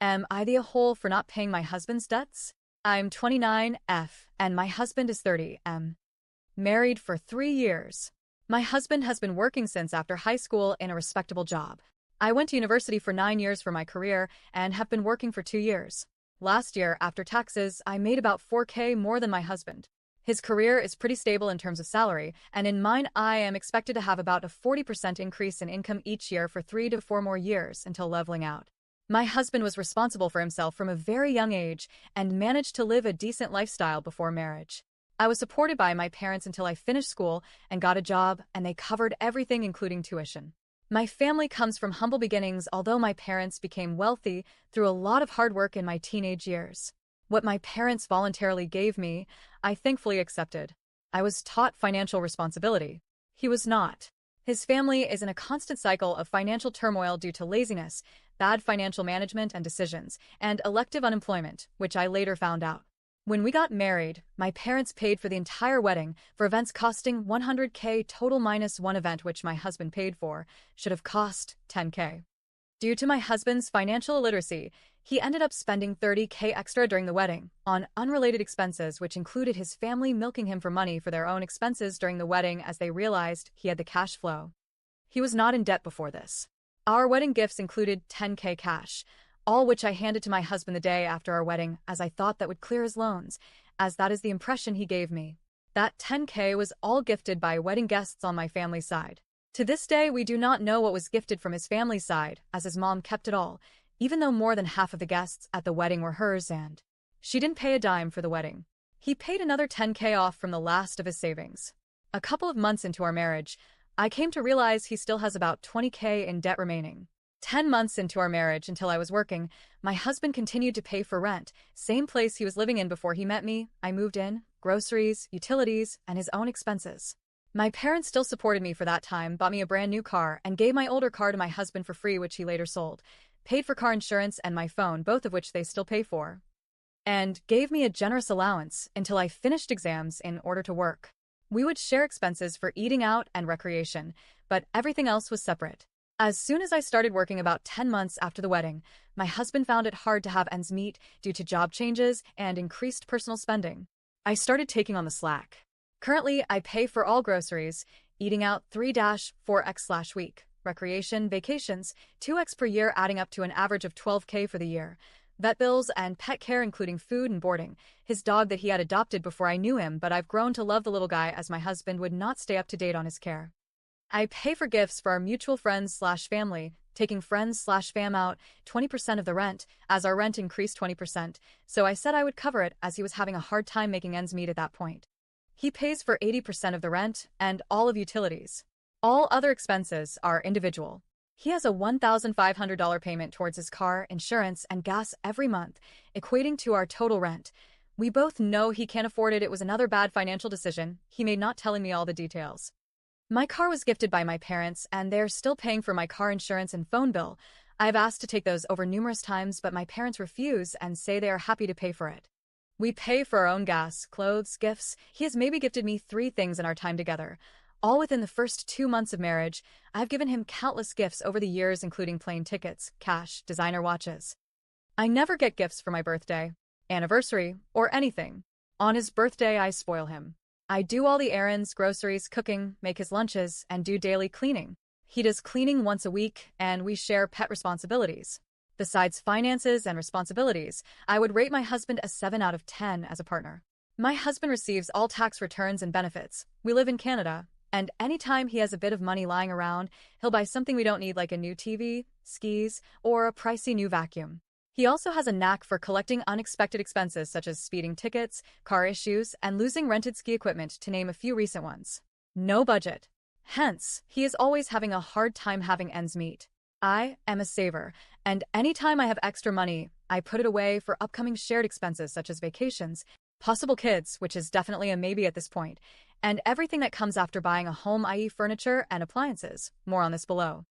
Am I the a-hole for not paying my husband's debts? I'm 29 F, and my husband is 30 M. Married for 3 years. My husband has been working since after high school in a respectable job. I went to university for 9 years for my career and have been working for 2 years. Last year, after taxes, I made about 4K more than my husband. His career is pretty stable in terms of salary, and in mine I am expected to have about a 40% increase in income each year for 3 to 4 more years until leveling out. My husband was responsible for himself from a very young age and managed to live a decent lifestyle before marriage. I was supported by my parents until I finished school and got a job, and they covered everything including tuition. My family comes from humble beginnings, although my parents became wealthy through a lot of hard work in my teenage years. What my parents voluntarily gave me, I thankfully accepted. I was taught financial responsibility. He was not. His family is in a constant cycle of financial turmoil due to laziness, bad financial management and decisions, and elective unemployment, which I later found out. When we got married, my parents paid for the entire wedding, for events costing 100K total minus one event which my husband paid for, should have cost 10K. Due to my husband's financial illiteracy, he ended up spending 30K extra during the wedding on unrelated expenses, which included his family milking him for money for their own expenses during the wedding as they realized he had the cash flow. He was not in debt before this. Our wedding gifts included 10K cash, all which I handed to my husband the day after our wedding as I thought that would clear his loans, as that is the impression he gave me. That 10K was all gifted by wedding guests on my family's side. To this day, we do not know what was gifted from his family's side, as his mom kept it all, even though more than half of the guests at the wedding were hers and she didn't pay a dime for the wedding. He paid another 10K off from the last of his savings. A couple of months into our marriage, I came to realize he still has about 20K in debt remaining. 10 months into our marriage, until I was working, my husband continued to pay for rent, same place he was living in before he met me. I moved in, groceries, utilities, and his own expenses. My parents still supported me for that time, bought me a brand new car, and gave my older car to my husband for free, which he later sold, paid for car insurance and my phone, both of which they still pay for, and gave me a generous allowance until I finished exams in order to work. We would share expenses for eating out and recreation, but everything else was separate. As soon as I started working about 10 months after the wedding, my husband found it hard to have ends meet due to job changes and increased personal spending. I started taking on the slack. Currently, I pay for all groceries, eating out 3-4x/week, recreation, vacations, 2x per year, adding up to an average of 12K for the year, vet bills and pet care including food and boarding, his dog that he had adopted before I knew him, but I've grown to love the little guy as my husband would not stay up to date on his care. I pay for gifts for our mutual friends/family, taking friends/fam out 20% of the rent, as our rent increased 20%, so I said I would cover it as he was having a hard time making ends meet at that point. He pays for 80% of the rent and all of utilities. All other expenses are individual. He has a $1,500 payment towards his car, insurance, and gas every month, equating to our total rent. We both know he can't afford it. It was another bad financial decision he made not telling me all the details. My car was gifted by my parents, and they're still paying for my car insurance and phone bill. I've asked to take those over numerous times, but my parents refuse and say they are happy to pay for it. We pay for our own gas, clothes, gifts. He has maybe gifted me 3 things in our time together. All within the first 2 months of marriage. I've given him countless gifts over the years, including plane tickets, cash, designer watches. I never get gifts for my birthday, anniversary, or anything. On his birthday, I spoil him. I do all the errands, groceries, cooking, make his lunches, and do daily cleaning. He does cleaning once a week, and we share pet responsibilities. Besides finances and responsibilities, I would rate my husband a 7 out of 10 as a partner. My husband receives all tax returns and benefits. We live in Canada, and anytime he has a bit of money lying around, he'll buy something we don't need, like a new TV, skis, or a pricey new vacuum. He also has a knack for collecting unexpected expenses such as speeding tickets, car issues, and losing rented ski equipment, to name a few recent ones. No budget. Hence, he is always having a hard time having ends meet. I am a saver, and anytime I have extra money, I put it away for upcoming shared expenses such as vacations, possible kids, which is definitely a maybe at this point, and everything that comes after buying a home, i.e. furniture and appliances. More on this below.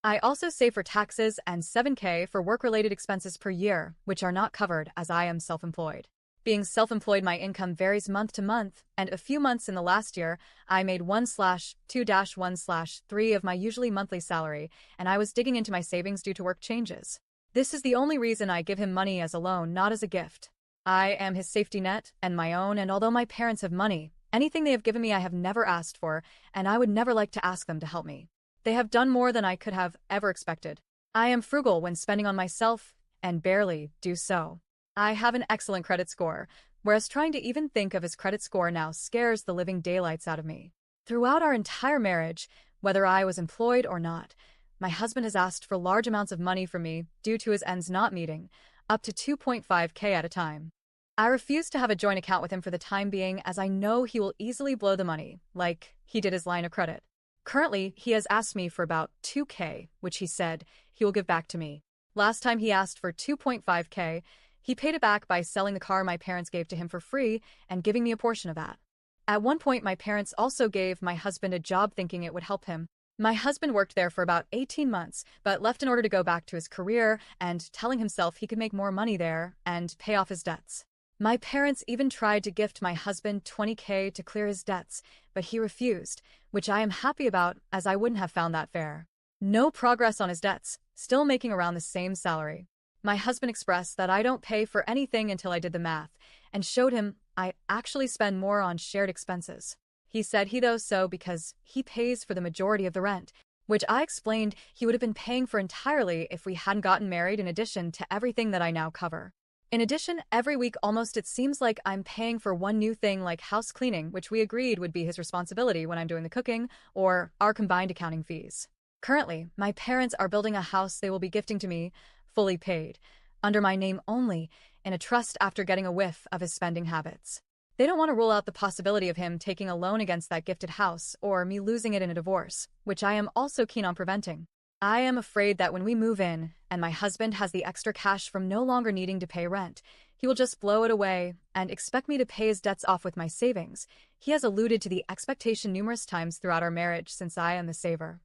I also save for taxes and 7K for work-related expenses per year, which are not covered as I am self-employed. Being self-employed, my income varies month to month, and a few months in the last year, I made 1/2-1/3 of my usually monthly salary, and I was digging into my savings due to work changes. This is the only reason I give him money as a loan, not as a gift. I am his safety net and my own, and although my parents have money, anything they have given me I have never asked for, and I would never like to ask them to help me. They have done more than I could have ever expected. I am frugal when spending on myself, and barely do so. I have an excellent credit score, whereas trying to even think of his credit score now scares the living daylights out of me. Throughout our entire marriage, whether I was employed or not, my husband has asked for large amounts of money from me due to his ends not meeting, up to 2.5K at a time. I refuse to have a joint account with him for the time being, as I know he will easily blow the money, like he did his line of credit. Currently, he has asked me for about 2K, which he said he will give back to me. Last time he asked for 2.5K, he paid it back by selling the car my parents gave to him for free and giving me a portion of that. At one point, my parents also gave my husband a job thinking it would help him. My husband worked there for about 18 months, but left in order to go back to his career and telling himself he could make more money there and pay off his debts. My parents even tried to gift my husband 20K to clear his debts, but he refused, which I am happy about, as I wouldn't have found that fair. No progress on his debts, still making around the same salary. My husband expressed that I don't pay for anything until I did the math, and showed him I actually spend more on shared expenses. He said he does so because he pays for the majority of the rent, which I explained he would have been paying for entirely if we hadn't gotten married, in addition to everything that I now cover. In addition, every week almost it seems like I'm paying for one new thing like house cleaning, which we agreed would be his responsibility when I'm doing the cooking, or our combined accounting fees. Currently, my parents are building a house they will be gifting to me, fully paid, under my name only, in a trust after getting a whiff of his spending habits. They don't want to rule out the possibility of him taking a loan against that gifted house or me losing it in a divorce, which I am also keen on preventing. I am afraid that when we move in, and my husband has the extra cash from no longer needing to pay rent, he will just blow it away and expect me to pay his debts off with my savings. He has alluded to the expectation numerous times throughout our marriage since I am the saver.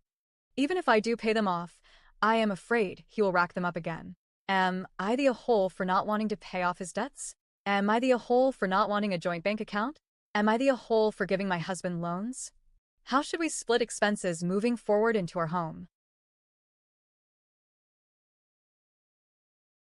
Even if I do pay them off, I am afraid he will rack them up again. Am I the a-hole for not wanting to pay off his debts? Am I the a-hole for not wanting a joint bank account? Am I the a-hole for giving my husband loans? How should we split expenses moving forward into our home?